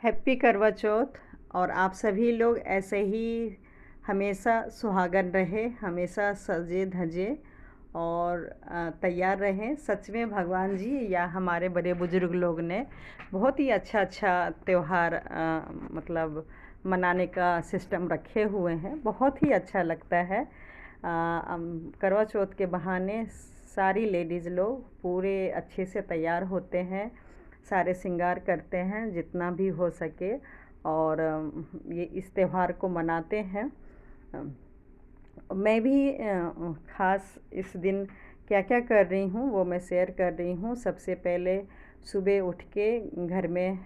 Happy करवा चौथ। और आप सभी लोग ऐसे ही हमेशा सुहागन रहे, हमेशा सजे धजे और तैयार रहें। सच में भगवान जी या हमारे बड़े बुजुर्ग लोग ने बहुत ही अच्छा अच्छा त्यौहार मतलब मनाने का सिस्टम रखे हुए हैं। बहुत ही अच्छा लगता है। करवा चौथ के बहाने सारी लेडीज़ लोग पूरे अच्छे से तैयार होते हैं, सारे श्रृंगार करते हैं जितना भी हो सके, और ये इस त्यौहार को मनाते हैं। मैं भी ख़ास इस दिन क्या क्या कर रही हूँ वो मैं शेयर कर रही हूँ। सबसे पहले सुबह उठ के घर में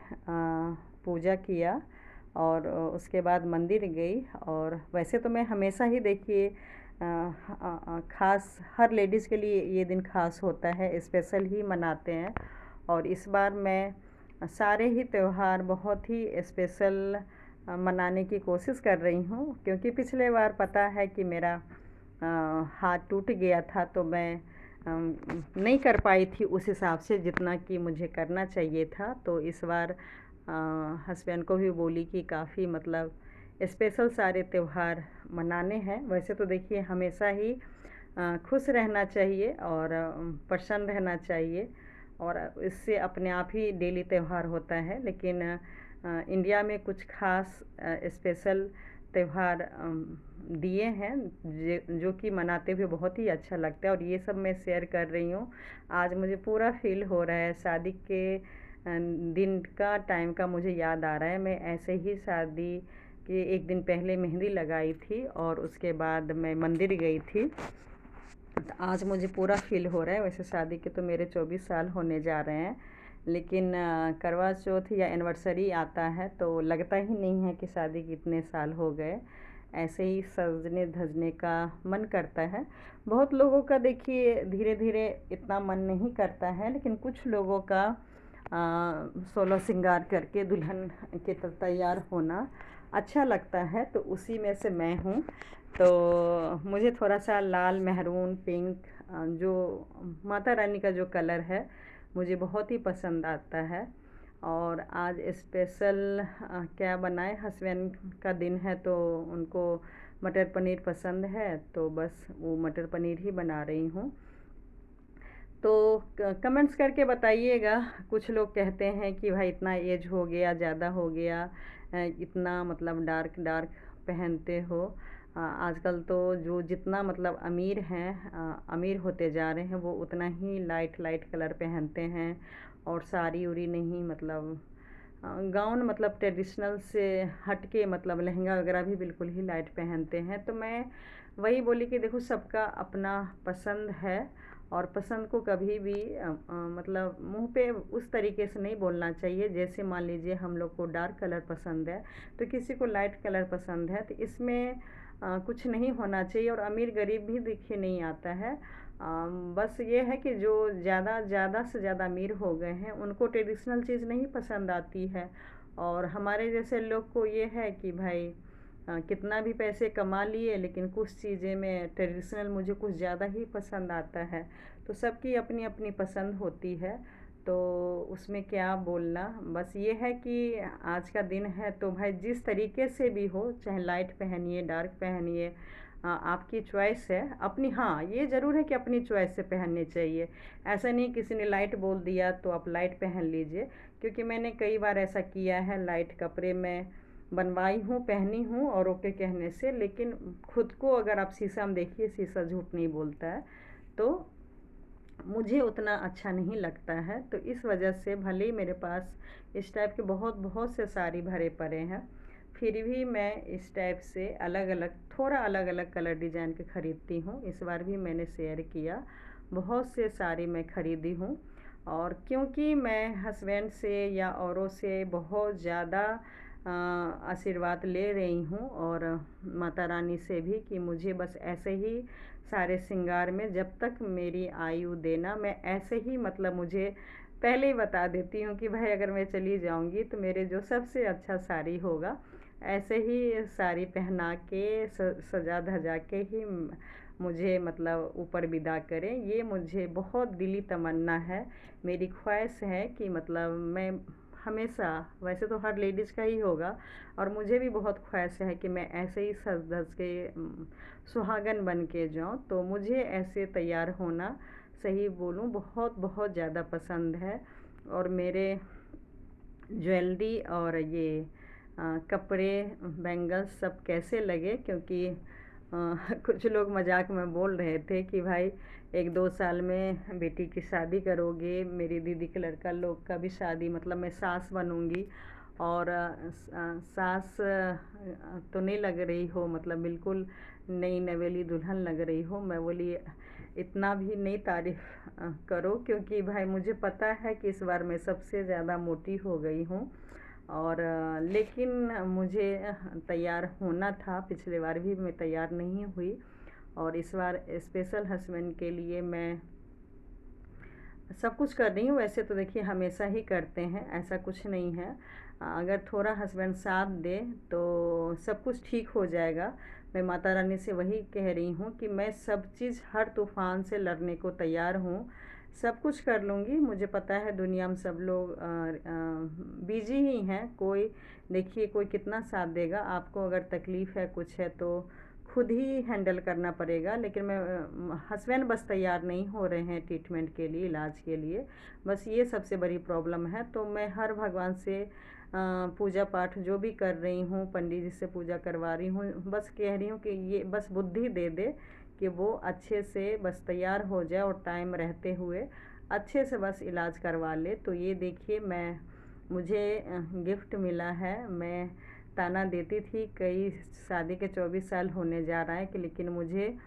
पूजा किया और उसके बाद मंदिर गई। और वैसे तो मैं हमेशा ही देखिए ख़ास हर लेडीज़ के लिए ये दिन ख़ास होता है, स्पेशल ही मनाते हैं। और इस बार मैं सारे ही त्यौहार बहुत ही स्पेशल मनाने की कोशिश कर रही हूँ, क्योंकि पिछले बार पता है कि मेरा हाथ टूट गया था, तो मैं नहीं कर पाई थी उस हिसाब से जितना कि मुझे करना चाहिए था। तो इस बार हस्बैंड को भी बोली कि काफ़ी मतलब स्पेशल सारे त्यौहार मनाने हैं। वैसे तो देखिए हमेशा ही खुश रहना चाहिए और प्रसन्न रहना चाहिए, और इससे अपने आप ही डेली त्यौहार होता है। लेकिन इंडिया में कुछ खास स्पेशल त्यौहार दिए हैं जो कि मनाते हुए बहुत ही अच्छा लगता है, और ये सब मैं शेयर कर रही हूँ। आज मुझे पूरा फील हो रहा है, शादी के दिन का टाइम का मुझे याद आ रहा है। मैं ऐसे ही शादी के एक दिन पहले मेहंदी लगाई थी और उसके बाद मैं मंदिर गई थी। तो आज मुझे पूरा फील हो रहा है। वैसे शादी के तो मेरे 24 साल होने जा रहे हैं, लेकिन करवा चौथ या एनिवर्सरी आता है तो लगता ही नहीं है कि शादी के इतने साल हो गए। ऐसे ही सजने धजने का मन करता है। बहुत लोगों का देखिए धीरे धीरे इतना मन नहीं करता है, लेकिन कुछ लोगों का 16 श्रृंगार करके दुल्हन के तैयार होना अच्छा लगता है, तो उसी में से मैं हूँ। तो मुझे थोड़ा सा लाल, मेहरून, पिंक, जो माता रानी का जो कलर है मुझे बहुत ही पसंद आता है। और आज स्पेशल क्या बनाए, हस्बैंड का दिन है तो उनको मटर पनीर पसंद है, तो बस वो मटर पनीर ही बना रही हूँ। तो कमेंट्स करके बताइएगा। कुछ लोग कहते हैं कि भाई इतना एज हो गया, ज़्यादा हो गया, इतना मतलब डार्क डार्क पहनते हो। आजकल तो जो जितना मतलब अमीर हैं, अमीर होते जा रहे हैं, वो उतना ही लाइट लाइट कलर पहनते हैं, और साड़ी उड़ी नहीं, मतलब गाउन मतलब ट्रेडिशनल से हट के मतलब लहंगा वगैरह भी बिल्कुल ही लाइट पहनते हैं। तो मैं वही बोली कि देखो सबका अपना पसंद है, और पसंद को कभी भी मतलब मुंह पे उस तरीके से नहीं बोलना चाहिए। जैसे मान लीजिए हम लोग को डार्क कलर पसंद है तो किसी को लाइट कलर पसंद है, तो इसमें कुछ नहीं होना चाहिए। और अमीर गरीब भी देखिए नहीं आता है। बस ये है कि जो ज़्यादा से ज़्यादा अमीर हो गए हैं उनको ट्रेडिशनल चीज़ नहीं पसंद आती है, और हमारे जैसे लोग को ये है कि भाई कितना भी पैसे कमा लिए, लेकिन कुछ चीज़ें में ट्रेडिशनल मुझे कुछ ज़्यादा ही पसंद आता है। तो सबकी अपनी अपनी पसंद होती है, तो उसमें क्या बोलना। बस ये है कि आज का दिन है तो भाई जिस तरीके से भी हो, चाहे लाइट पहनिए डार्क पहनिए, आपकी चॉइस है अपनी। हाँ ये ज़रूर है कि अपनी चॉइस से पहनने चाहिए। ऐसा नहीं किसी ने लाइट बोल दिया तो आप लाइट पहन लीजिए, क्योंकि मैंने कई बार ऐसा किया है, लाइट कपड़े में बनवाई हूँ, पहनी हूँ और ओके कहने से, लेकिन खुद को अगर आप शीशा में देखिए, शीशा झूठ नहीं बोलता है, तो मुझे उतना अच्छा नहीं लगता है। तो इस वजह से भले ही मेरे पास इस टाइप के बहुत बहुत से साड़ी भरे पड़े हैं, फिर भी मैं इस टाइप से अलग अलग, थोड़ा अलग अलग कलर डिज़ाइन के ख़रीदती हूँ। इस बार भी मैंने शेयर किया, बहुत से साड़ी मैं ख़रीदी हूँ। और क्योंकि मैं हस्बैंड से या औरों से बहुत ज़्यादा आशीर्वाद ले रही हूँ, और माता रानी से भी, कि मुझे बस ऐसे ही सारे श्रृंगार में जब तक मेरी आयु देना, मैं ऐसे ही मतलब मुझे पहले ही बता देती हूँ कि भाई अगर मैं चली जाऊँगी तो मेरे जो सबसे अच्छा साड़ी होगा, ऐसे ही साड़ी पहना के सजा धजा के ही मुझे मतलब ऊपर विदा करें। ये मुझे बहुत दिली तमन्ना है, मेरी ख्वाहिश है कि मतलब मैं हमेशा, वैसे तो हर लेडीज़ का ही होगा, और मुझे भी बहुत ख्वाहिश है कि मैं ऐसे ही सज धज के सुहागन बन के जाऊँ। तो मुझे ऐसे तैयार होना, सही बोलूँ, बहुत बहुत ज़्यादा पसंद है। और मेरे ज्वेलरी और ये कपड़े, बैंगल्स सब कैसे लगे, क्योंकि कुछ लोग मजाक में बोल रहे थे कि भाई 1-2 साल में बेटी की शादी करोगे, मेरी दीदी के लड़का लोग का भी शादी, मतलब मैं सास बनूंगी। और सास तो नहीं लग रही हो, मतलब बिल्कुल नई नवेली दुल्हन लग रही हो। मैं बोली इतना भी नहीं तारीफ करो, क्योंकि भाई मुझे पता है कि इस बार मैं सबसे ज़्यादा मोटी हो गई हूँ। और लेकिन मुझे तैयार होना था, पिछले बार भी मैं तैयार नहीं हुई, और इस बार स्पेशल हस्बैंड के लिए मैं सब कुछ कर रही हूँ। वैसे तो देखिए हमेशा ही करते हैं, ऐसा कुछ नहीं है। अगर थोड़ा हस्बैंड साथ दे तो सब कुछ ठीक हो जाएगा। मैं माता रानी से वही कह रही हूँ कि मैं सब चीज़, हर तूफ़ान से लड़ने को तैयार हूँ, सब कुछ कर लूँगी। मुझे पता है दुनिया में सब लोग बिजी ही हैं। कोई, देखिए कोई कितना साथ देगा, आपको अगर तकलीफ़ है, कुछ है, तो खुद ही हैंडल करना पड़ेगा। लेकिन मैं हस्बैंड बस तैयार नहीं हो रहे हैं ट्रीटमेंट के लिए, इलाज के लिए, बस ये सबसे बड़ी प्रॉब्लम है। तो मैं हर भगवान से पूजा पाठ जो भी कर रही हूँ, पंडित जी से पूजा करवा रही हूँ, बस कह रही हूँ कि ये बस बुद्धि दे दे कि वो अच्छे से बस तैयार हो जाए, और टाइम रहते हुए अच्छे से बस इलाज करवा ले। तो ये देखिए मुझे गिफ्ट मिला है। मैं ताना देती थी, कई शादी के 24 साल होने जा रहा है कि, लेकिन मुझे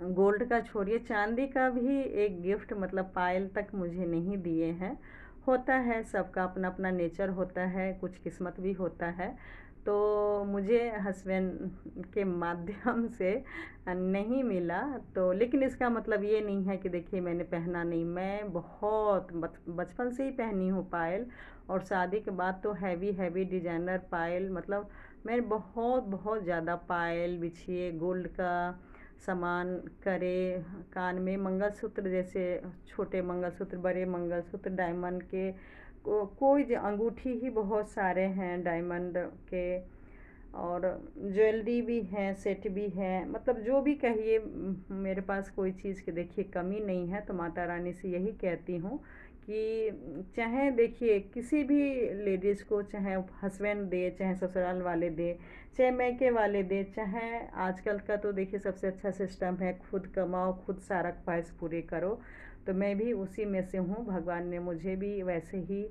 गोल्ड का छोड़िए, चांदी का भी एक गिफ्ट, मतलब पायल तक मुझे नहीं दिए हैं। होता है, सबका अपना अपना नेचर होता है, कुछ किस्मत भी होता है। तो मुझे हस्बैंड के माध्यम से नहीं मिला। तो लेकिन इसका मतलब ये नहीं है कि देखिए मैंने पहना नहीं, मैं बहुत बचपन से ही पहनी हूँ पायल। और शादी के बाद तो हैवी हैवी डिजाइनर पायल, मतलब मैं बहुत बहुत ज़्यादा पायल, बिछिए, गोल्ड का सामान करे, कान में मंगलसूत्र, जैसे छोटे मंगलसूत्र, बड़े मंगलसूत्र, डायमंड के, कोई अंगूठी ही बहुत सारे हैं डायमंड के, और ज्वेलरी भी हैं, सेट भी हैं, मतलब जो भी कहिए, मेरे पास कोई चीज़ की देखिए कमी नहीं है। तो माता रानी से यही कहती हूँ कि चाहे देखिए किसी भी लेडीज़ को, चाहे हस्बैंड दे, चाहे ससुराल वाले दे, चाहे मैके वाले दे, चाहे, आजकल का तो देखिए सबसे अच्छा सिस्टम है, खुद कमाओ, खुद सारा ख्वाहिश पूरी करो। तो मैं भी उसी में से हूँ, भगवान ने मुझे भी वैसे ही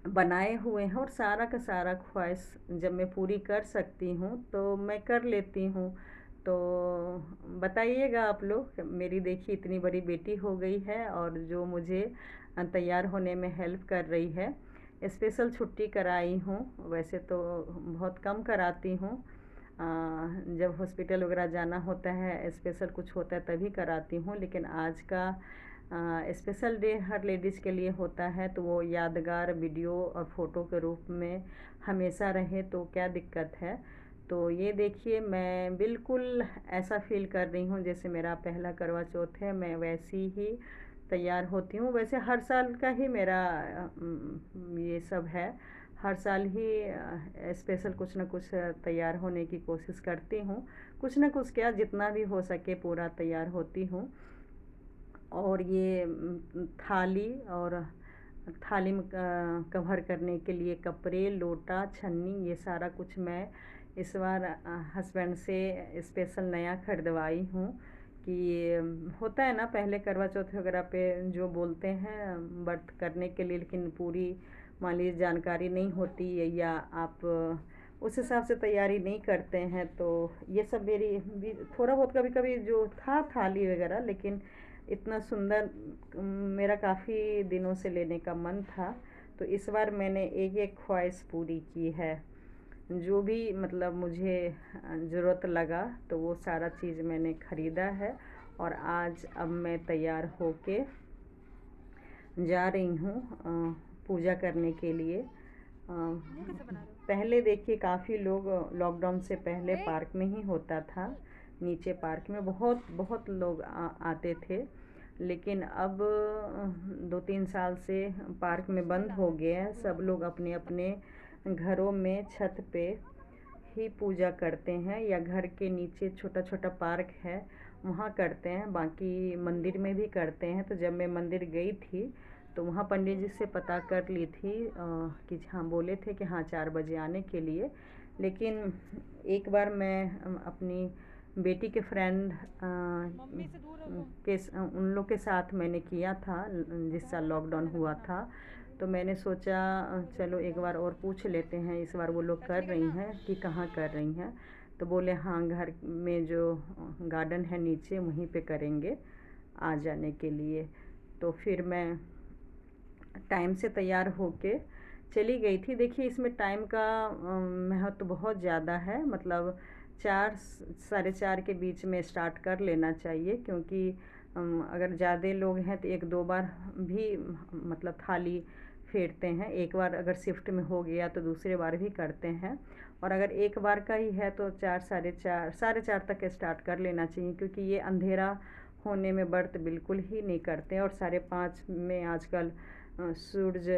बनाए हुए हैं, और सारा का सारा ख्वाहिश जब मैं पूरी कर सकती हूँ तो मैं कर लेती हूँ। तो बताइएगा आप लोग, मेरी देखिए इतनी बड़ी बेटी हो गई है, और जो मुझे तैयार होने में हेल्प कर रही है। स्पेशल छुट्टी कराई हूँ, वैसे तो बहुत कम कराती हूँ, जब हॉस्पिटल वगैरह जाना होता है, स्पेशल कुछ होता है तभी कराती हूँ। लेकिन आज का स्पेशल डे हर लेडीज़ के लिए होता है, तो वो यादगार वीडियो और फ़ोटो के रूप में हमेशा रहे, तो क्या दिक्कत है। तो ये देखिए मैं बिल्कुल ऐसा फ़ील कर रही हूँ जैसे मेरा पहला करवा चौथ है, मैं वैसी ही तैयार होती हूँ। वैसे हर साल का ही मेरा ये सब है, हर साल ही स्पेशल कुछ ना कुछ तैयार होने की कोशिश करती हूँ, कुछ ना कुछ क्या, जितना भी हो सके पूरा तैयार होती हूँ। और ये थाली, और थाली में कवर करने के लिए कपड़े, लोटा, छन्नी, ये सारा कुछ मैं इस बार हस्बैंड से स्पेशल नया खरीदवाई हूँ। कि होता है ना, पहले करवा चौथ वगैरह पे जो बोलते हैं व्रत करने के लिए, लेकिन पूरी मान लीजिए जानकारी नहीं होती है, या आप उस हिसाब से तैयारी नहीं करते हैं, तो ये सब मेरी भी थोड़ा बहुत कभी कभी जो था थाली वगैरह, लेकिन इतना सुंदर मेरा काफ़ी दिनों से लेने का मन था। तो इस बार मैंने एक एक ख्वाहिश पूरी की है, जो भी मतलब मुझे ज़रूरत लगा, तो वो सारा चीज़ मैंने ख़रीदा है। और आज अब मैं तैयार होके जा रही हूँ पूजा करने के लिए। पहले देखिए काफ़ी लोग, लॉकडाउन से पहले पार्क में ही होता था, नीचे पार्क में बहुत बहुत लोग आते थे। लेकिन अब 2-3 साल से पार्क में बंद हो गया है। सब लोग अपने अपने घरों में छत पे ही पूजा करते हैं, या घर के नीचे छोटा छोटा पार्क है वहाँ करते हैं, बाकी मंदिर में भी करते हैं। तो जब मैं मंदिर गई थी तो वहाँ पंडित जी से पता कर ली थी कि हाँ, बोले थे कि हाँ 4 बजे आने के लिए। लेकिन एक बार मैं अपनी बेटी के फ्रेंड उन लोग के साथ मैंने किया था जिस साल लॉकडाउन हुआ था। तो मैंने सोचा चलो एक बार और पूछ लेते हैं, इस बार वो लोग कर रही हैं कि कहाँ कर रही हैं। तो बोले हाँ, घर में जो गार्डन है नीचे वहीं पे करेंगे आ जाने के लिए। तो फिर मैं टाइम से तैयार होके चली गई थी। देखिए इसमें टाइम का महत्व बहुत ज़्यादा है, मतलब 4 साढ़े 4 के बीच में स्टार्ट कर लेना चाहिए, क्योंकि अगर ज़्यादा लोग हैं तो 1-2 बार भी मतलब थाली फेरते हैं। एक बार अगर शिफ्ट में हो गया तो दूसरे बार भी करते हैं, और अगर एक बार का ही है तो 4 साढ़े 4 तक स्टार्ट कर लेना चाहिए, क्योंकि ये अंधेरा होने में व्रत बिल्कुल ही नहीं करते। और 5:30 में आजकल सूरज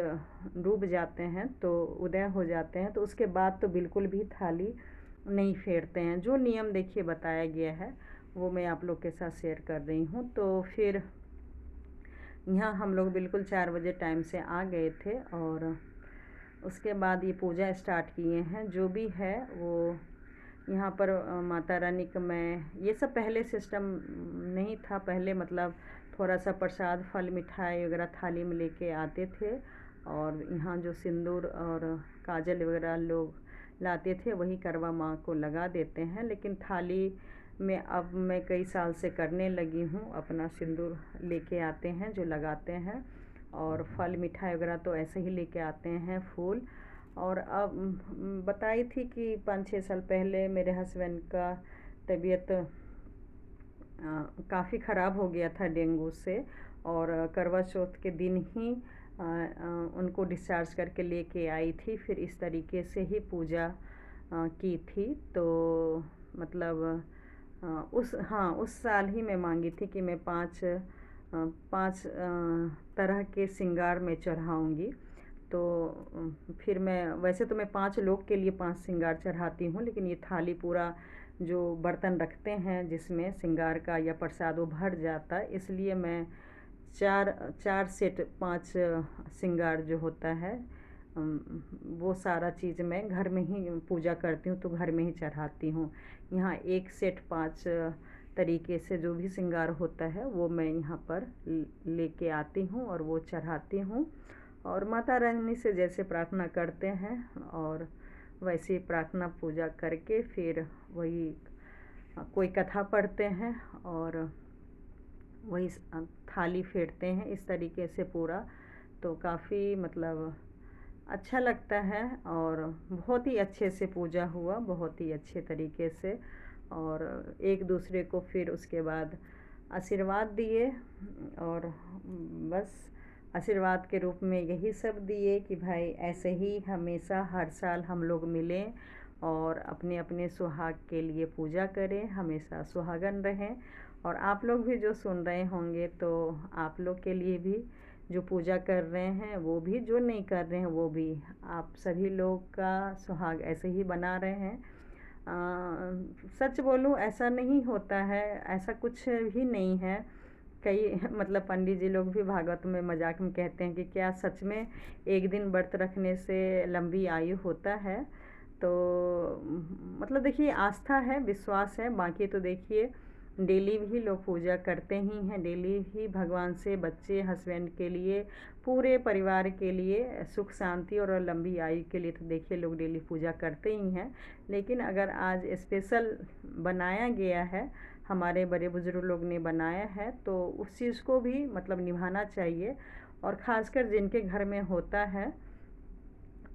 डूब जाते हैं तो उदय हो जाते हैं, तो उसके बाद तो बिल्कुल भी थाली नहीं फेरते हैं। जो नियम देखिए बताया गया है वो मैं आप लोग के साथ शेयर कर रही हूँ। तो फिर यहाँ हम लोग बिल्कुल 4 बजे टाइम से आ गए थे, और उसके बाद ये पूजा स्टार्ट किए हैं। जो भी है वो यहाँ पर माता रानी का मैं ये सब पहले सिस्टम नहीं था। पहले मतलब थोड़ा सा प्रसाद फल मिठाई वगैरह थाली में लेके आते थे, और यहाँ जो सिंदूर और काजल वगैरह लोग लाते थे वही करवा माँ को लगा देते हैं। लेकिन थाली में अब मैं कई साल से करने लगी हूँ, अपना सिंदूर लेके आते हैं जो लगाते हैं, और फल मिठाई वगैरह तो ऐसे ही लेके आते हैं, फूल। और अब बताई थी कि 5-6 साल पहले मेरे हस्बैंड का तबीयत काफ़ी ख़राब हो गया था डेंगू से, और करवा चौथ के दिन ही उनको डिस्चार्ज करके लेके आई थी। फिर इस तरीके से ही पूजा की थी। तो मतलब उस साल ही मैं मांगी थी कि मैं 5 तरह के श्रृंगार में चढ़ाऊँगी। तो फिर मैं वैसे तो मैं 5 लोग के लिए 5 श्रृंगार चढ़ाती हूँ, लेकिन ये थाली पूरा जो बर्तन रखते हैं जिसमें श्रृंगार का या प्रसाद वो भर जाता है, इसलिए मैं 4 सेट 5 श्रृंगार जो होता है वो सारा चीज़ मैं घर में ही पूजा करती हूँ, तो घर में ही चढ़ाती हूँ। यहाँ 1 सेट 5 तरीके से जो भी श्रृंगार होता है वो मैं यहाँ पर लेके आती हूँ और वो चढ़ाती हूँ। और माता रानी से जैसे प्रार्थना करते हैं और वैसे प्रार्थना पूजा करके फिर वही कोई कथा पढ़ते हैं और वही थाली फेरते हैं इस तरीके से पूरा। तो काफ़ी मतलब अच्छा लगता है, और बहुत ही अच्छे से पूजा हुआ, बहुत ही अच्छे तरीके से। और एक दूसरे को फिर उसके बाद आशीर्वाद दिए, और बस आशीर्वाद के रूप में यही सब दिए कि भाई ऐसे ही हमेशा हर साल हम लोग मिलें और अपने अपने सुहाग के लिए पूजा करें, हमेशा सुहागन रहें। और आप लोग भी जो सुन रहे होंगे तो आप लोग के लिए भी, जो पूजा कर रहे हैं वो भी, जो नहीं कर रहे हैं वो भी, आप सभी लोग का सुहाग ऐसे ही बना रहे हैं। सच बोलूँ ऐसा नहीं होता है, ऐसा कुछ भी नहीं है। कई मतलब पंडित जी लोग भी भागवत में मजाक में कहते हैं कि क्या सच में एक दिन व्रत रखने से लंबी आयु होता है। तो मतलब देखिए आस्था है, विश्वास है। बाकी तो देखिए डेली भी लोग पूजा करते ही हैं, डेली ही भगवान से बच्चे हस्बैंड के लिए, पूरे परिवार के लिए सुख शांति और लंबी आयु के लिए तो देखिए लोग डेली पूजा करते ही हैं। लेकिन अगर आज स्पेशल बनाया गया है, हमारे बड़े बुजुर्ग लोग ने बनाया है, तो उस चीज़ को भी मतलब निभाना चाहिए। और ख़ासकर जिनके घर में होता है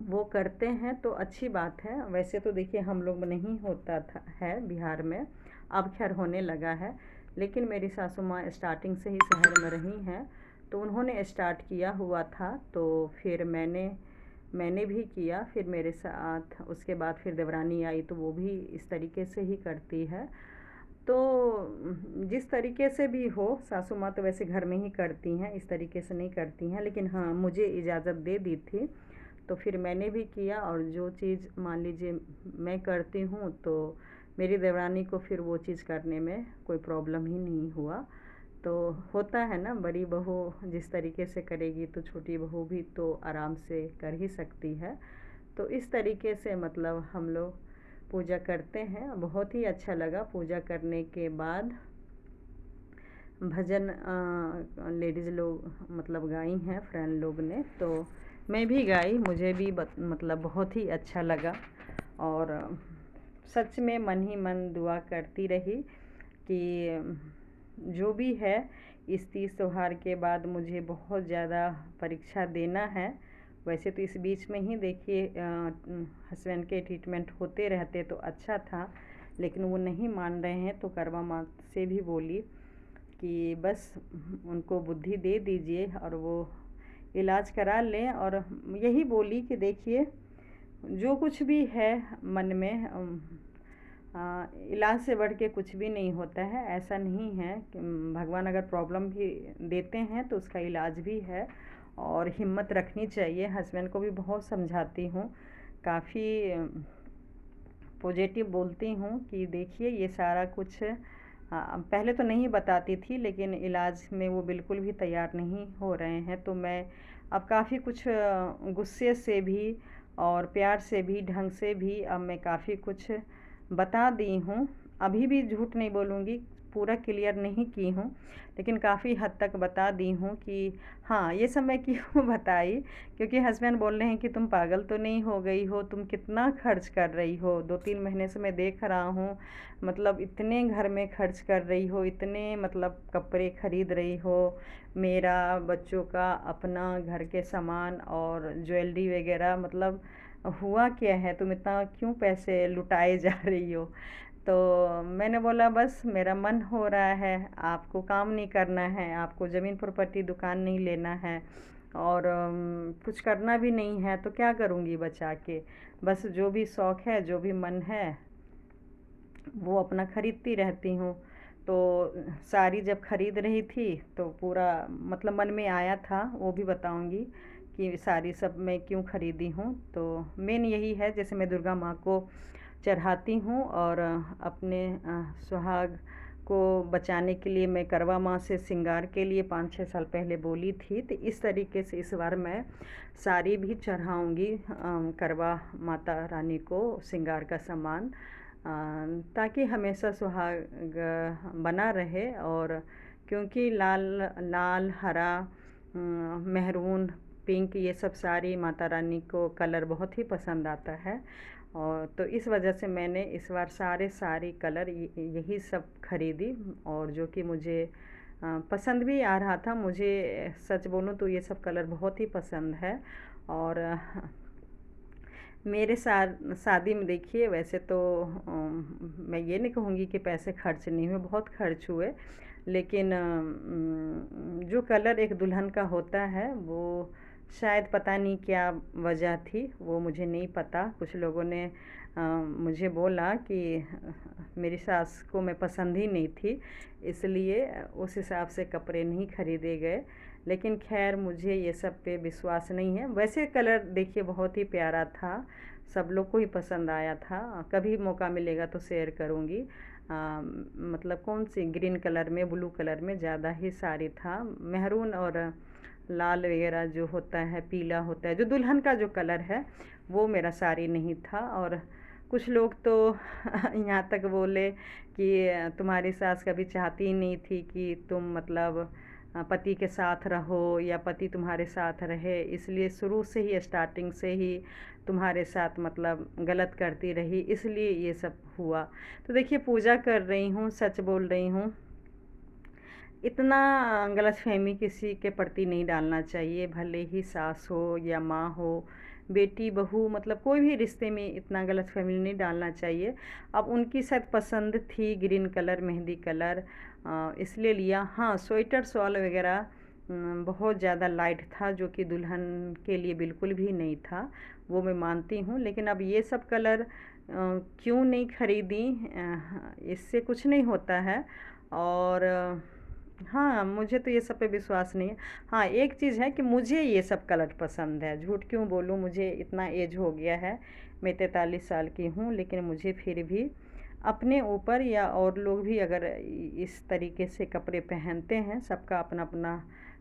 वो करते हैं तो अच्छी बात है। वैसे तो देखिए हम लोग में नहीं होता था है बिहार में, अब खैर होने लगा है। लेकिन मेरी सासू माँ स्टार्टिंग से ही शहर में रही हैं, तो उन्होंने स्टार्ट किया हुआ था, तो फिर मैंने भी किया फिर मेरे साथ। उसके बाद फिर देवरानी आई तो वो भी इस तरीके से ही करती है। तो जिस तरीके से भी हो, सासू माँ तो वैसे घर में ही करती हैं, इस तरीके से नहीं करती हैं, लेकिन हाँ मुझे इजाज़त दे दी थी तो फिर मैंने भी किया। और जो चीज़ मान लीजिए मैं करती हूँ तो मेरी देवरानी को फिर वो चीज़ करने में कोई प्रॉब्लम ही नहीं हुआ। तो होता है ना, बड़ी बहू जिस तरीके से करेगी तो छोटी बहू भी तो आराम से कर ही सकती है। तो इस तरीके से मतलब हम लोग पूजा करते हैं। बहुत ही अच्छा लगा पूजा करने के बाद। भजन लेडीज़ लोग मतलब गाई हैं फ्रेंड लोग ने, तो मैं भी गाई, मुझे भी मतलब बहुत ही अच्छा लगा। और सच में मन ही मन दुआ करती रही कि जो भी है इस तीज त्योहार के बाद मुझे बहुत ज़्यादा परीक्षा देना है। वैसे तो इस बीच में ही देखिए हस्बैंड के ट्रीटमेंट होते रहते तो अच्छा था, लेकिन वो नहीं मान रहे हैं। तो करवा माँ से भी बोली कि बस उनको बुद्धि दे दीजिए और वो इलाज करा लें। और यही बोली कि देखिए जो कुछ भी है मन में इलाज से बढ़ के कुछ भी नहीं होता है। ऐसा नहीं है कि भगवान अगर प्रॉब्लम भी देते हैं तो उसका इलाज भी है और हिम्मत रखनी चाहिए। हस्बैंड को भी बहुत समझाती हूँ, काफ़ी पॉजिटिव बोलती हूँ कि देखिए ये सारा कुछ पहले तो नहीं बताती थी, लेकिन इलाज में वो बिल्कुल भी तैयार नहीं हो रहे हैं। तो मैं अब काफ़ी कुछ गुस्से से भी और प्यार से भी ढंग से भी अब मैं काफ़ी कुछ बता दी हूँ। अभी भी झूठ नहीं बोलूँगी, पूरा क्लियर नहीं की हूँ, लेकिन काफ़ी हद तक बता दी हूँ कि हाँ ये सब मैं क्यों बताई, क्योंकि हस्बैंड बोल रहे हैं कि तुम पागल तो नहीं हो गई हो, तुम कितना खर्च कर रही हो। 2-3 महीने से मैं देख रहा हूँ, मतलब इतने घर में खर्च कर रही हो, इतने मतलब कपड़े खरीद रही हो, मेरा, बच्चों का, अपना, घर के सामान और ज्वेलरी वगैरह, मतलब हुआ क्या है, तुम इतना क्यों पैसे लुटाए जा रही हो। तो मैंने बोला बस मेरा मन हो रहा है, आपको काम नहीं करना है, आपको ज़मीन प्रॉपर्टी दुकान नहीं लेना है और कुछ करना भी नहीं है, तो क्या करूँगी बचा के। बस जो भी शौक़ है, जो भी मन है वो अपना ख़रीदती रहती हूँ। तो साड़ी जब ख़रीद रही थी तो पूरा मतलब मन में आया था, वो भी बताऊँगी कि साड़ी सब मैं क्यों ख़रीदी हूँ। तो मेन यही है, जैसे मैं दुर्गा माँ को चढ़ाती हूँ और अपने सुहाग को बचाने के लिए मैं करवा माँ से श्रृंगार के लिए 5-6 साल पहले बोली थी। तो इस तरीके से इस बार मैं साड़ी भी चढ़ाऊँगी करवा माता रानी को, श्रृंगार का सामान, ताकि हमेशा सुहाग बना रहे। और क्योंकि लाल लाल, हरा, मेहरून, पिंक, ये सब सारी माता रानी को कलर बहुत ही पसंद आता है। और तो इस वजह से मैंने इस बार सारे कलर यही सब ख़रीदी, और जो कि मुझे पसंद भी आ रहा था। मुझे सच बोलूँ तो ये सब कलर बहुत ही पसंद है। और मेरे शादी में देखिए वैसे तो मैं ये नहीं कहूँगी कि पैसे खर्च नहीं हुए, बहुत खर्च हुए, लेकिन जो कलर एक दुल्हन का होता है वो शायद पता नहीं क्या वजह थी, वो मुझे नहीं पता। कुछ लोगों ने मुझे बोला कि मेरी सास को मैं पसंद ही नहीं थी, इसलिए उस हिसाब से कपड़े नहीं ख़रीदे गए। लेकिन खैर मुझे ये सब पे विश्वास नहीं है। वैसे कलर देखिए बहुत ही प्यारा था, सब लोग को ही पसंद आया था। कभी मौका मिलेगा तो शेयर करूँगी। मतलब कौन सी ग्रीन कलर में, ब्लू कलर में ज़्यादा ही साड़ी था। मेहरून और लाल वगैरह जो होता है, पीला होता है, जो दुल्हन का जो कलर है वो मेरा साड़ी नहीं था। और कुछ लोग तो यहाँ तक बोले कि तुम्हारी सास कभी चाहती ही नहीं थी कि तुम मतलब पति के साथ रहो या पति तुम्हारे साथ रहे, इसलिए शुरू से ही, स्टार्टिंग से ही तुम्हारे साथ मतलब गलत करती रही, इसलिए ये सब हुआ। तो देखिए पूजा कर रही हूँ, सच बोल रही हूँ, इतना गलतफहमी किसी के प्रति नहीं डालना चाहिए, भले ही सास हो या माँ हो, बेटी बहू, मतलब कोई भी रिश्ते में इतना गलतफहमी नहीं डालना चाहिए। अब उनकी शायद पसंद थी ग्रीन कलर, मेहंदी कलर, इसलिए लिया। हाँ, स्वेटर शॉल वगैरह बहुत ज़्यादा लाइट था, जो कि दुल्हन के लिए बिल्कुल भी नहीं था, वो मैं मानती हूँ। लेकिन अब ये सब कलर क्यों नहीं ख़रीदी, इससे कुछ नहीं होता है। और हाँ, मुझे तो ये सब पे विश्वास नहीं है। हाँ, एक चीज़ है कि मुझे ये सब कलर पसंद है, झूठ क्यों बोलूँ, मुझे इतना एज हो गया है, मैं 43 साल की हूँ, लेकिन मुझे फिर भी अपने ऊपर, या और लोग भी अगर इस तरीके से कपड़े पहनते हैं, सबका अपना अपना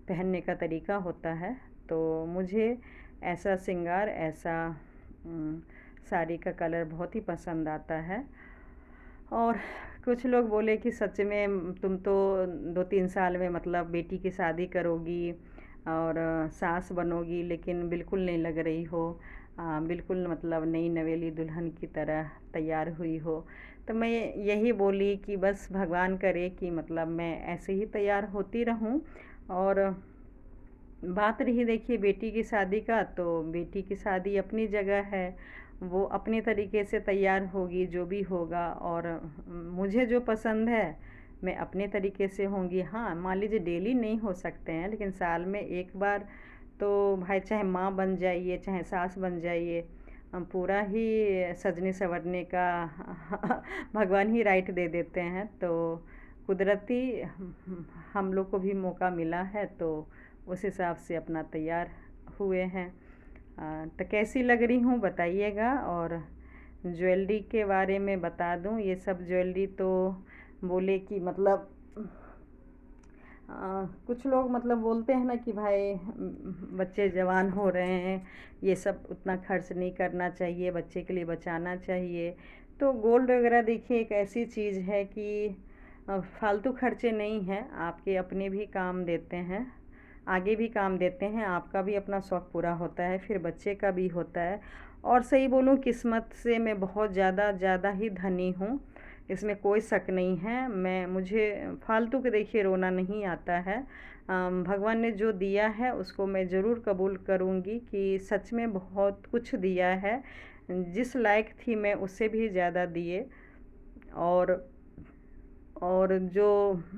पहनने का तरीका होता है, तो मुझे ऐसा श्रृंगार, ऐसा साड़ी का कलर बहुत ही पसंद आता है। और कुछ लोग बोले कि सच में तुम तो 2-3 साल में मतलब बेटी की शादी करोगी और सास बनोगी, लेकिन बिल्कुल नहीं लग रही हो, बिल्कुल मतलब नई नवेली दुल्हन की तरह तैयार हुई हो। तो मैं यही बोली कि बस भगवान करे कि मतलब मैं ऐसे ही तैयार होती रहूं। और बात रही देखिए बेटी की शादी का, तो बेटी की शादी अपनी जगह है, वो अपने तरीके से तैयार होगी, जो भी होगा। और मुझे जो पसंद है मैं अपने तरीके से होंगी। हाँ, मान लीजिए डेली नहीं हो सकते हैं, लेकिन साल में एक बार तो भाई चाहे माँ बन जाइए, चाहे सास बन जाइए, पूरा ही सजने संवरने का भगवान ही राइट दे देते हैं। तो कुदरती हम लोग को भी मौका मिला है, तो उस हिसाब से अपना तैयार हुए हैं। तो कैसी लग रही हूँ बताइएगा। और ज्वेलरी के बारे में बता दूँ, ये सब ज्वेलरी तो बोले कि मतलब कुछ लोग मतलब बोलते हैं ना कि भाई बच्चे जवान हो रहे हैं, ये सब उतना खर्च नहीं करना चाहिए, बच्चे के लिए बचाना चाहिए। तो गोल्ड वगैरह देखिए एक ऐसी चीज़ है कि फालतू खर्चे नहीं हैं, आपके अपने भी काम देते हैं, आगे भी काम देते हैं, आपका भी अपना शौक़ पूरा होता है, फिर बच्चे का भी होता है। और सही बोलूँ, किस्मत से मैं बहुत ज़्यादा ही धनी हूँ, इसमें कोई शक नहीं है। मुझे फालतू के देखिए रोना नहीं आता है। भगवान ने जो दिया है उसको मैं ज़रूर कबूल करूँगी कि सच में बहुत कुछ दिया है, जिस लायक थी मैं उससे भी ज़्यादा दिए। और जो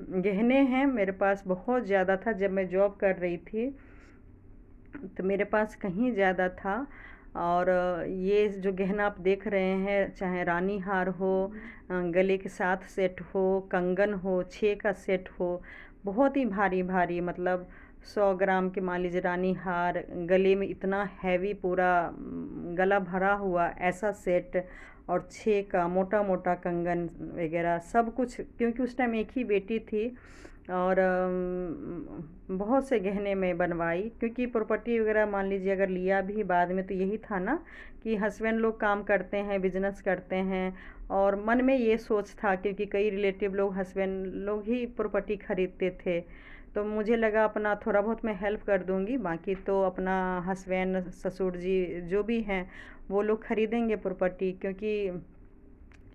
गहने हैं मेरे पास बहुत ज़्यादा था, जब मैं जॉब कर रही थी तो मेरे पास कहीं ज़्यादा था। और ये जो गहना आप देख रहे हैं, चाहे रानी हार हो, गले के 7 सेट हो, कंगन हो, 6 का सेट हो, बहुत ही भारी भारी, मतलब 100 ग्राम के मान लीजिए रानी हार, गले में इतना हैवी पूरा गला भरा हुआ ऐसा सेट, और 6 का मोटा मोटा कंगन वगैरह सब कुछ, क्योंकि उस टाइम एक ही बेटी थी। और बहुत से गहने में बनवाई, क्योंकि प्रॉपर्टी वगैरह मान लीजिए अगर लिया भी बाद में, तो यही था ना कि हस्बैंड लोग काम करते हैं, बिजनेस करते हैं, और मन में ये सोच था, क्योंकि कई रिलेटिव लोग हस्बैंड लोग ही प्रॉपर्टी खरीदते थे, तो मुझे लगा अपना थोड़ा बहुत मैं हेल्प कर दूंगी, बाकी तो अपना हस्बैंड ससुर जी जो भी हैं वो लोग खरीदेंगे प्रॉपर्टी। क्योंकि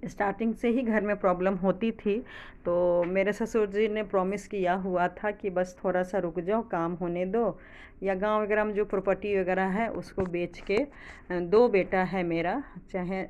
स्टार्टिंग से ही घर में प्रॉब्लम होती थी, तो मेरे ससुर जी ने प्रॉमिस किया हुआ था कि बस थोड़ा सा रुक जाओ, काम होने दो, या गांव वगैरह में जो प्रॉपर्टी वगैरह है उसको बेच के, 2 बेटा है मेरा, चाहे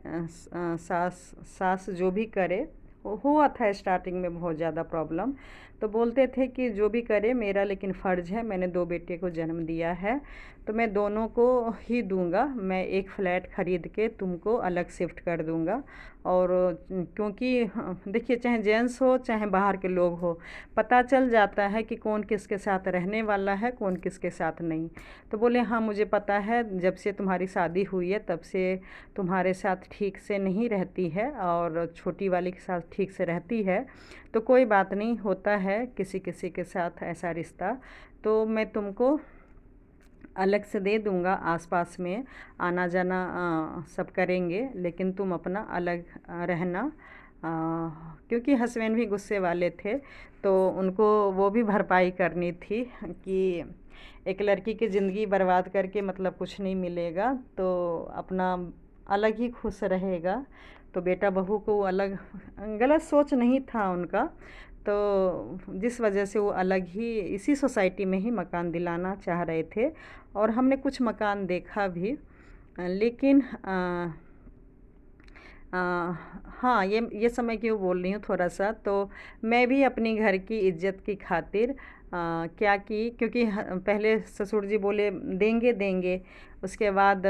सास जो भी करे, हुआ था स्टार्टिंग में बहुत ज़्यादा प्रॉब्लम, तो बोलते थे कि जो भी करे मेरा लेकिन फ़र्ज़ है, मैंने 2 बेटे को जन्म दिया है, तो मैं दोनों को ही दूंगा, मैं एक फ़्लैट ख़रीद के तुमको अलग शिफ्ट कर दूंगा। और क्योंकि देखिए चाहे जेंट्स हो चाहे बाहर के लोग हो, पता चल जाता है कि कौन किसके साथ रहने वाला है, कौन किसके साथ नहीं। तो बोले हाँ मुझे पता है, जब से तुम्हारी शादी हुई है तब से तुम्हारे साथ ठीक से नहीं रहती है, और छोटी वाली के साथ ठीक से रहती है, तो कोई बात नहीं, होता है किसी किसी के साथ ऐसा रिश्ता, तो मैं तुमको अलग से दे दूंगा, आसपास में आना जाना सब करेंगे, लेकिन तुम अपना अलग रहना। क्योंकि हस्बैंड भी गुस्से वाले थे, तो उनको वो भी भरपाई करनी थी कि एक लड़की की ज़िंदगी बर्बाद करके मतलब कुछ नहीं मिलेगा, तो अपना अलग ही खुश रहेगा। तो बेटा बहू को अलग, गलत सोच नहीं था उनका, तो जिस वजह से वो अलग ही इसी सोसाइटी में ही मकान दिलाना चाह रहे थे, और हमने कुछ मकान देखा भी। लेकिन हाँ, ये समय क्यों बोल रही हूँ थोड़ा सा, तो मैं भी अपनी घर की इज्जत की खातिर क्या की, क्योंकि पहले ससुर जी बोले देंगे देंगे, उसके बाद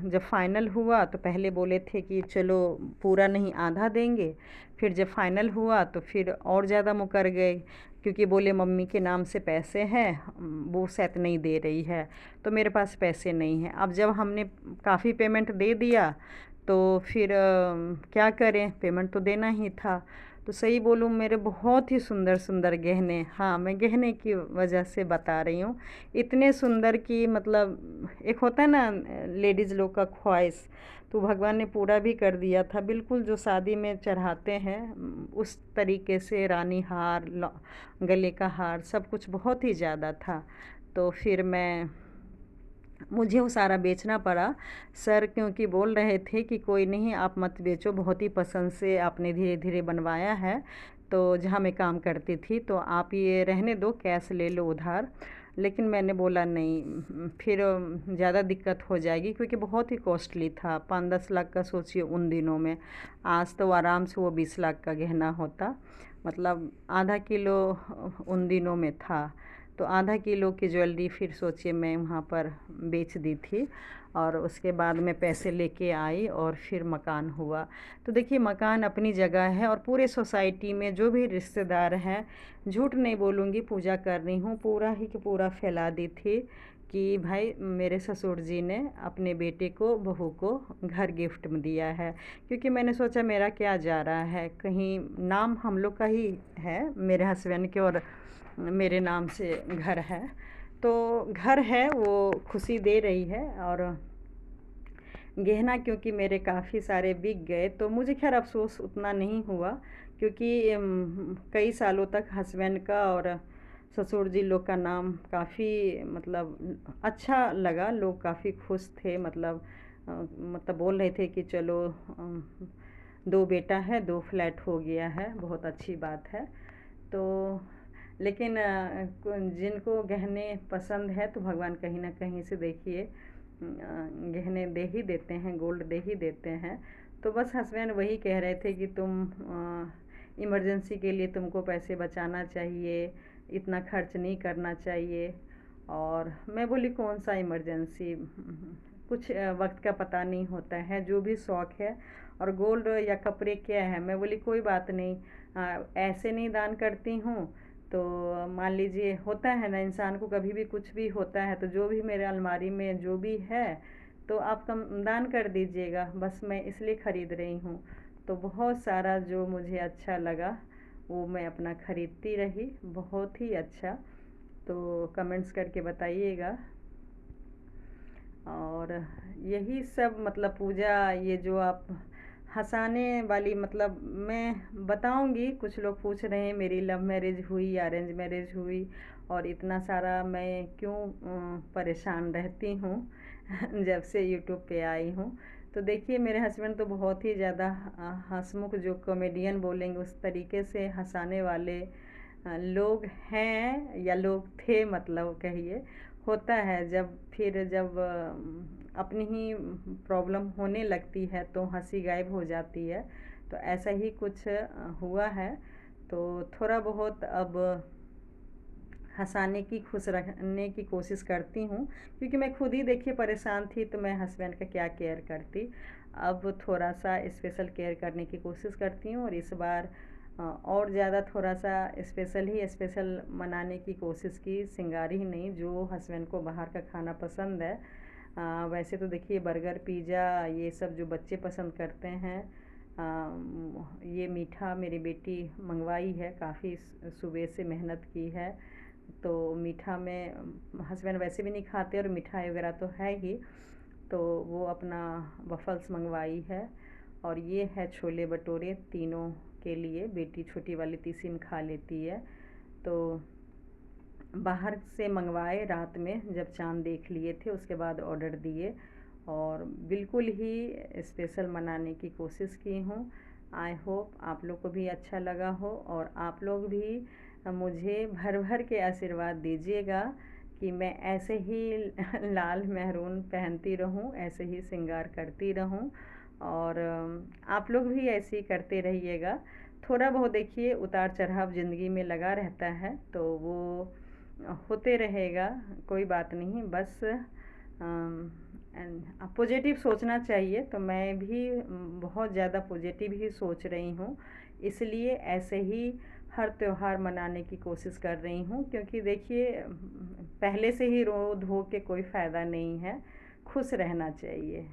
जब फाइनल हुआ तो पहले बोले थे कि चलो पूरा नहीं आधा देंगे, फिर जब फाइनल हुआ तो फिर और ज़्यादा मुकर गए, क्योंकि बोले मम्मी के नाम से पैसे हैं, वो शायद नहीं दे रही है, तो मेरे पास पैसे नहीं हैं। अब जब हमने काफ़ी पेमेंट दे दिया तो फिर क्या करें, पेमेंट तो देना ही था। तो सही बोलूँ, मेरे बहुत ही सुंदर सुंदर गहने, हाँ मैं गहने की वजह से बता रही हूँ, इतने सुंदर कि मतलब एक होता है ना लेडीज़ लोग का ख्वाहिश, तो भगवान ने पूरा भी कर दिया था, बिल्कुल जो शादी में चढ़ाते हैं उस तरीके से, रानी हार, गले का हार, सब कुछ बहुत ही ज़्यादा था। तो फिर मुझे वो सारा बेचना पड़ा। सर क्योंकि बोल रहे थे कि कोई नहीं, आप मत बेचो, बहुत ही पसंद से आपने धीरे धीरे बनवाया है, तो जहाँ मैं काम करती थी, तो आप ये रहने दो, कैश ले लो उधार। लेकिन मैंने बोला नहीं, फिर ज़्यादा दिक्कत हो जाएगी, क्योंकि बहुत ही कॉस्टली था, 5-10 लाख का सोचिए उन दिनों में। आज तो आराम से वो 20 लाख का गहना होता, मतलब आधा किलो उन दिनों में था। तो आधा किलो की ज्वेलरी फिर सोचिए मैं वहाँ पर बेच दी थी, और उसके बाद मैं पैसे लेके आई और फिर मकान हुआ। तो देखिए, मकान अपनी जगह है, और पूरे सोसाइटी में जो भी रिश्तेदार हैं, झूठ नहीं बोलूँगी, पूजा कर रही हूँ, पूरा ही कि पूरा फैला दी थी कि भाई मेरे ससुर जी ने अपने बेटे को, बहू को घर गिफ्ट में दिया है। क्योंकि मैंने सोचा मेरा क्या जा रहा है, कहीं नाम हम लोग का ही है, मेरे हस्बैंड के और मेरे नाम से घर है, तो घर है वो खुशी दे रही है। और गहना क्योंकि मेरे काफ़ी सारे बिक गए, तो मुझे खैर अफसोस उतना नहीं हुआ, क्योंकि कई सालों तक हस्बैंड का और ससुर जी लोग का नाम काफ़ी मतलब अच्छा लगा, लोग काफ़ी खुश थे, मतलब बोल रहे थे कि चलो, दो बेटा है, दो फ्लैट हो गया है, बहुत अच्छी बात है। तो लेकिन जिनको गहने पसंद है, तो भगवान कहीं ना कहीं से देखिए गहने दे ही देते हैं, गोल्ड दे ही देते हैं। तो बस हस्बैंड वही कह रहे थे कि तुम इमरजेंसी के लिए तुमको पैसे बचाना चाहिए, इतना खर्च नहीं करना चाहिए। और मैं बोली कौन सा इमरजेंसी, कुछ वक्त का पता नहीं होता है, जो भी शौक़ है, और गोल्ड या कपड़े क्या है। मैं बोली कोई बात नहीं, ऐसे नहीं दान करती हूँ, तो मान लीजिए होता है ना इंसान को, कभी भी कुछ भी होता है, तो जो भी मेरे अलमारी में जो भी है, तो आप कम दान कर दीजिएगा, बस मैं इसलिए ख़रीद रही हूँ। तो बहुत सारा जो मुझे अच्छा लगा वो मैं अपना ख़रीदती रही, बहुत ही अच्छा। तो कमेंट्स करके बताइएगा। और यही सब मतलब पूजा, ये जो आप हंसाने वाली, मतलब मैं बताऊंगी, कुछ लोग पूछ रहे हैं मेरी लव मैरिज हुई या अरेंज मैरिज हुई, और इतना सारा मैं क्यों परेशान रहती हूँ जब से यूट्यूब पे आई हूँ। तो देखिए, मेरे हस्बैंड तो बहुत ही ज़्यादा हंसमुख, जो कॉमेडियन बोलेंगे उस तरीके से हंसाने वाले लोग हैं, या लोग थे, मतलब कहिए। होता है जब अपनी ही प्रॉब्लम होने लगती है तो हंसी गायब हो जाती है, तो ऐसा ही कुछ हुआ है। तो थोड़ा बहुत अब हंसाने की, खुश रखने की कोशिश करती हूँ, क्योंकि मैं खुद ही देखिए परेशान थी, तो मैं हस्बैंड का क्या केयर करती। अब थोड़ा सा स्पेशल केयर करने की कोशिश करती हूँ, और इस बार और ज़्यादा थोड़ा सा स्पेशल मनाने की कोशिश की, सिंगार ही नहीं, जो हस्बैंड को बाहर का खाना पसंद है। वैसे तो देखिए बर्गर, पिज़्ज़ा, ये सब जो बच्चे पसंद करते हैं, ये मीठा मेरी बेटी मंगवाई है, काफ़ी सुबह से मेहनत की है। तो मीठा में हस्बैंड वैसे भी नहीं खाते, और मिठाई वगैरह तो है ही, तो वो अपना वफ़ल्स मंगवाई है। और ये है छोले भटूरे, तीनों के लिए, बेटी छोटी वाली तीसी में खा लेती है। तो बाहर से मंगवाए रात में, जब चाँद देख लिए थे, उसके बाद ऑर्डर दिए, और बिल्कुल ही स्पेशल मनाने की कोशिश की हूँ। आई होप आप लोग को भी अच्छा लगा हो, और आप लोग भी मुझे भर भर के आशीर्वाद दीजिएगा कि मैं ऐसे ही लाल मेहरून पहनती रहूं, ऐसे ही श्रृंगार करती रहूं, और आप लोग भी ऐसे ही करते रहिएगा। थोड़ा बहुत देखिए उतार चढ़ाव ज़िंदगी में लगा रहता है, तो वो होते रहेगा, कोई बात नहीं, बस पॉजिटिव सोचना चाहिए। तो मैं भी बहुत ज़्यादा पॉजिटिव ही सोच रही हूँ, इसलिए ऐसे ही हर त्योहार मनाने की कोशिश कर रही हूँ, क्योंकि देखिए पहले से ही रो धो के कोई फ़ायदा नहीं है, खुश रहना चाहिए।